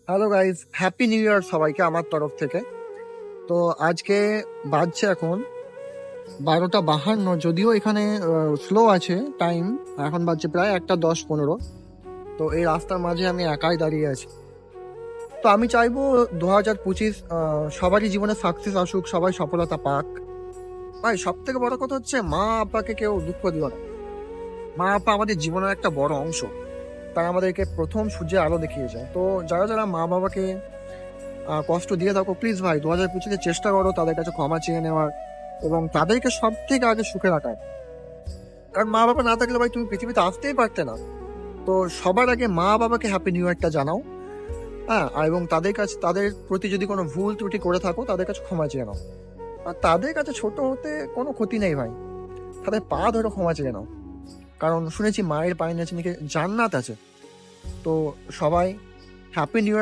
Hello guys, happy new year সবাইকে আমার তরফ থেকে। তো আজকে বাজছে এখন 12টা 52, যদিও এখানে স্লো আছে টাইম। এখন বাজছে প্রায় 1:10-15। তো এই রাস্তার মাঝে আমি একাই দাঁড়িয়ে আছি। তো আমি চাইবো 2025 সবারই জীবনে সাকসেস আসুক, সবাই সফলতা পাক। ভাই, সব থেকে বড় কথা হচ্ছে মা আপাকে কেউ দুঃখ দিও না। মা আপা আমাদের জীবনের একটা বড় অংশ। তারা আমাদেরকে প্রথম সূর্যের আলো দেখিয়েছে। তো যারা যারা মা বাবাকে কষ্ট দিয়ে থাকো, প্লিজ ভাই 2025-এ চেষ্টা করো তাদের কাছে ক্ষমা চেয়ে নেওয়ার এবং তাদেরকে সব থেকে আগে সুখে রাখার। কারণ মা বাবা না থাকলে ভাই তুমি পৃথিবীতে আসতেই পারতে না। তো সবার আগে মা বাবাকে হ্যাপি নিউ ইয়ারটা জানাও। হ্যাঁ, আর এবং তাদের প্রতি যদি কোনো ভুল ত্রুটি করে থাকো তাদের কাছে ক্ষমা চেয়ে নাও। আর তাদের কাছে ছোট হতে কোনো ক্ষতি নেই ভাই, তাদের পা ধরে ক্ষমা চেয়ে নাও। কারণ শুনেছি মায়ের পায়ের নিচে নাকি জান্নাত আছে। তো সবাই হ্যাপি নিউ